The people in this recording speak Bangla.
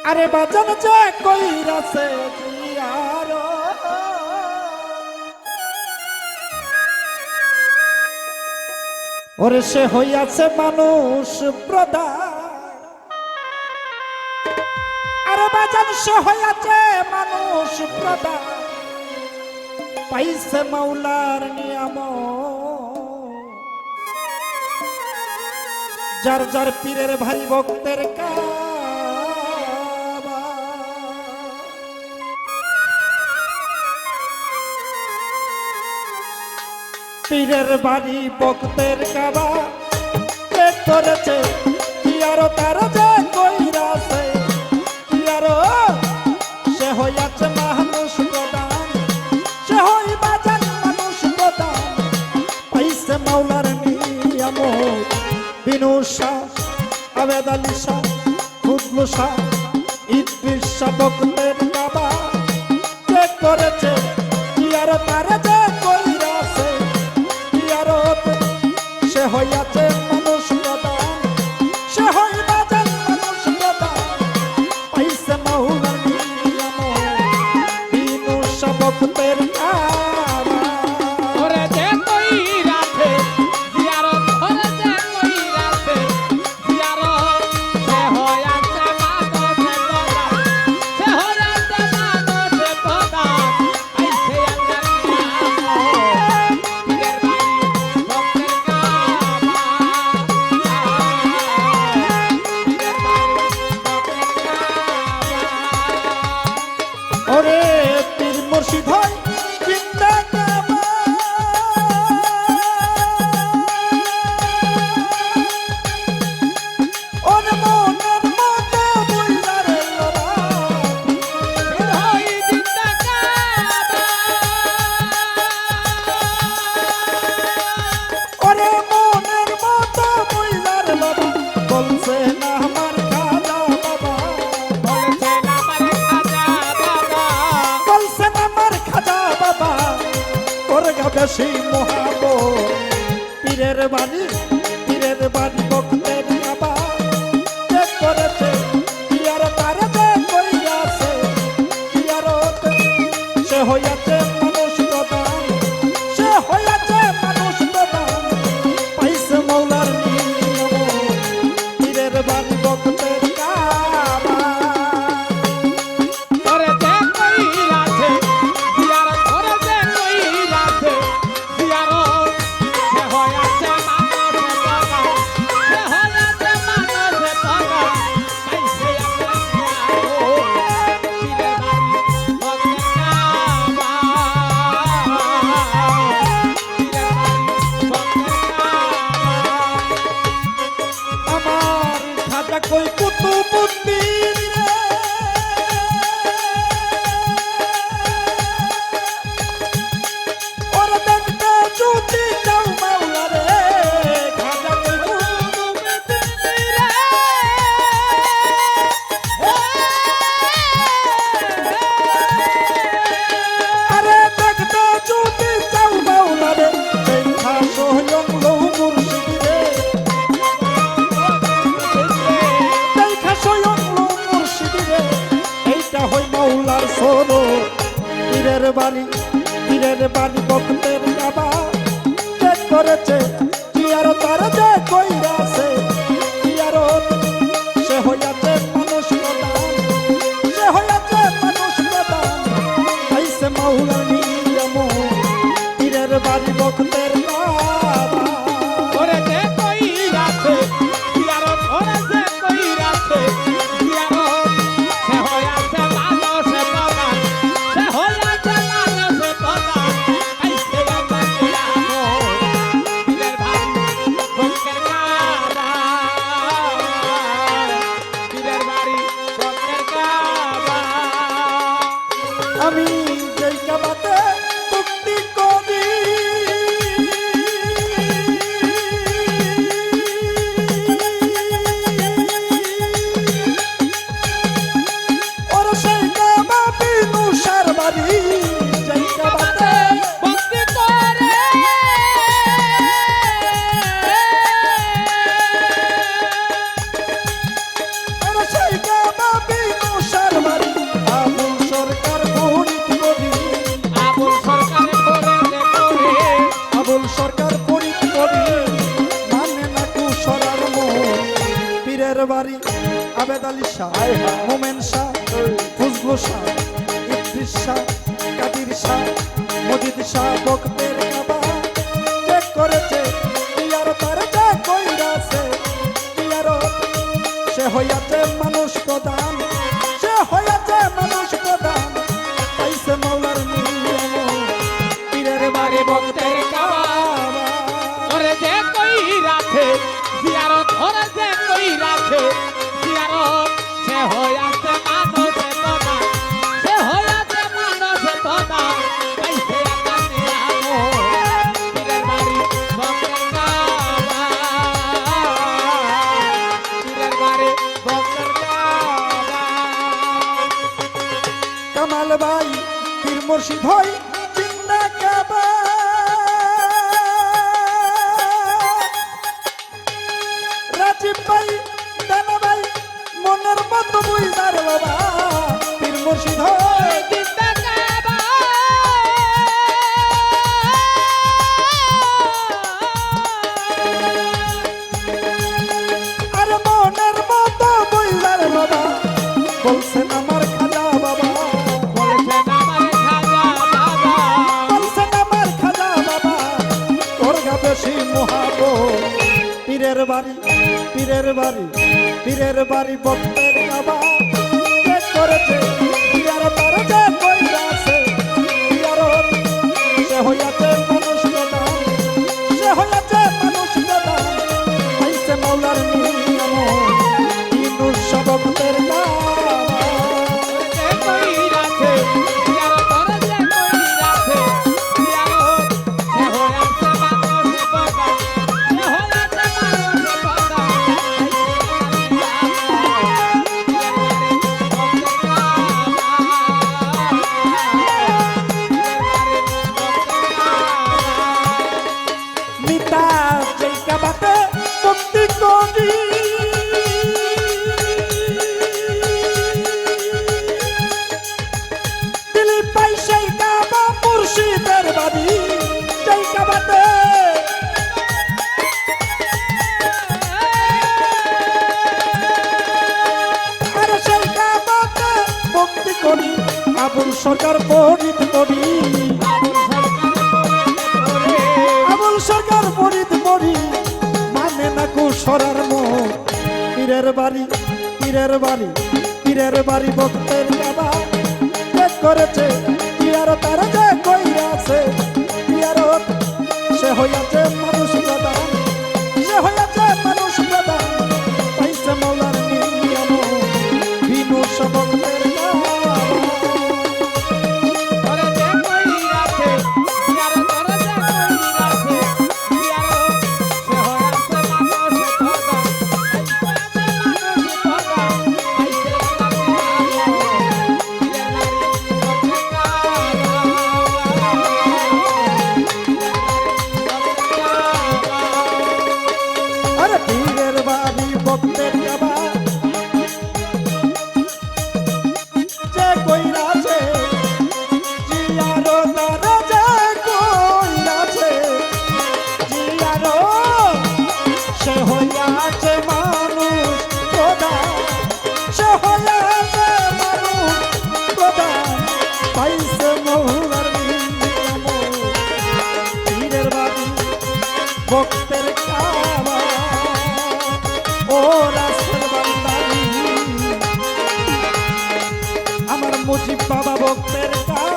আরে বাজান যে কইরাছে জিয়ার ওরে সে হইয়াছে মানুষ প্রদান। আরে বাজান সে হইয়াছে মানুষ প্রদান, পাইছে মাওলার নিয়াম। যার যার পীরের ভাই ভক্তের কাবা, পীরের বাড়ি ভক্তের কাবা কে করেছে কি আরো তার যে কইরাছে কি আরো সে হইয়াছে মানুষ প্রদান, সে হই বাজান মানুষ প্রদান, পাইছে মাওলার নিয়াম। বিনু শাহ, আবেদ আলী শাহ, ফজলু শাহ, ইদ্রিস শাহ ভক্তের কাবা কে করেছে কি আর তার যে কইরাছে কি আর সে হইয়াছে মানুষ প্রদান, সে হই বাজান মানুষ প্রদান, পাইছে মাওলার নিয়াম। বিনু শাহ ভক্তের কাবা ওরে যে কইরাছে জিয়ারত, ওরে যে কইরাছে জিয়ারত, সে হইয়াছে মানুষে প্রদান, সে হইয়াছে মানুষে প্রদান, আইছে আল্লাহর নিয়ামত, পীরের বাড়ি ভক্তের কাবা, পীরের বাড়ি ভক্তের কাবা। ওরে পীর মুর্শিদ হয় জিন্দা কাবা, ওরে মনের মতো বুইলারে লোবা, পীর হই জিন্দা কাবা, ওরে মনের মতো বুইলারে লোবা, বলছে না আমার খাজা বাবা, বলছেন আমার খাজা বাবা, বলছে না আমার খাজা বাবা, ওর গা বেশি মহাবত। পীরের বাড়ি ভক্তের কাবা কে করেছে কি আর তার যে কইরাছে কি আর সে হইয়াছে মানুষ প্রদান, সে হইয়াছে মানুষ প্রদান, পাইছে মাওলার নিয়াম। পীরের বাড়ি ভক্তের কাবা ওরে যে কইরাছে জিয়ারত, ওরে যে কইরাছে জিয়ারত, সে হইয়াছে মানুষে প্রদান, সে হইয়াছে মানুষে প্রদান, পাইছে আল্লাহর নিয়ামত, পীরের বাড়ি ভক্তের কাবা, পীরের বাড়ি ভক্তের কাবা। আমার খাজা কই কুতুবুদ্দিন রে, ওর দেখতে যদি যাও মাওলা রে, খাজা কই কুতুবুদ্দিন রে, আরে দেখতে যদি যাও মাওলা রে, দেখা সোহয়ং লৌ মুর্শিদ রে, দেখা স্বয়ং লৌ মুর্শিদ রে, এইটা হই মাওলার সরো। পীরের বাড়ি ভক্তের কাবা কে করেছে কি আর তার যে কইরাছে কি আর সে হইয়াছে মানুষ প্রদান, সে হইয়াছে মানুষ প্রদান, পাইছে মাওলার নিয়াম। পীরের বাড়ি ভক্তের কাবা ওরে যে কইরাছে জিয়ারত, ওরে যে কইরাছে জিয়ারত, সে হইয়াছে মানুষে প্রদান, সে হইয়াছে মানুষে প্রদান, আইছে আল্লাহর নিয়ামত, পীরের পীরের বাড়ি আবেদ আলী শাহ, মোমেন শাহ, খুশবু শাহ, ইদ্রিস শাহ, কাদির শাহ, মজিদ শাহ, ভক্তের কাবা যে করেছে ইয়ার তার যে কইরাছে ইয়ার সে হইয়াছে মানুষ প্রধান, সে হইয়াছে মানুষ প্রধান, পাইছে মৌলার নিয়ম পীরের বাড়ি ভক্তের কাবা। ওরে যে কই রাখে জিয়ারত, ওরে যে কই রাখে জিয়ারত, সে হইয়াছে মানুষ তোনা, সে হইয়াছে মানুষ তোনা, পাইছে আল্লাহ নিয়ামত পীরের বাড়ি ভক্তের কাবা, পীরের বাড়ি ভক্তের কাবা। কামাল ভাই পীর মুর্শিদ হই জিন্দা কাবা, রাজীব ভাই দানা ভাই মনের মতো বুঝার বাবা পীর মুর্শিদ হই জিন্দা কাবা, আর মনের মতো বুঝার বাবা বলছেন আমার খাজা বাবা, বলেছেন আমার খাজা বাবা, বলছেন আমার খাজা বাবা তোর গা বেশি মহাবত পীরের বাড়ি পীরের বাড়ি পীরের বাড়ি ভক্তের কাবা যে করেছে ইয়ার তার যে কইরাছে ইয়ার সে হইয়াছে মানুষ প্রধান, সে হইয়াছে মানুষ প্রধান, পাইছে মৌলার নিয়ম ইনুস ভক্তের কাবা। যে কই রাখে জিয়ারত, ওরে যে কই রাখে জিয়ারত, সে হইয়াছে মানুষ তোনা, সে হইয়াছে মানুষ তোনা, নিতা যেই কাবাতে মুক্তি করি দিলি পাই সেই কাবা মুর্শিদের বাড়ি যেই কাবাতে আর সেই কাবাতে মুক্তি করি আবুল সরকার পরিত করি, আবুল সরকার পরিত করি মানে না কুসরার মুখ পীরের বাড়ি পীরের বাড়ি পীরের বাড়ি ভক্তের কাবা যে করেছে ইয়ার তার যে কইরাছে ইয়ার সে হইয়াছে মানুষ প্রধান, সে হইয়াছে মানুষ প্রধান, পাইছে মৌলার নিয়ম বিনু ভক্তের কাবা। ওরে যে কই রাখে জিয়ারত, ওরে যে কই রাখে জিয়ারত, সে হইয়াছে মানুষ তোনা, পাইছে মানুষ তোনা, পাইছে আল্লাহ নিয়ামত পীরের বাড়ি ভক্তের কাবা। আরে পীরের বাড়ি ভক্তের কাবা যে কইরাছে জিয়ারো তারা যে কইরাছে জিয়ারো সে হইয়াছে মানুষ প্রধান, সে হইয়াছে মানুষ প্রধান, পাইছে মৌলার নিয়ম পীরের বাড়ি ভক্তের কাবা। ও রাসেল বান্দারি আমার মুজিব বাবা ভক্তের কাবা।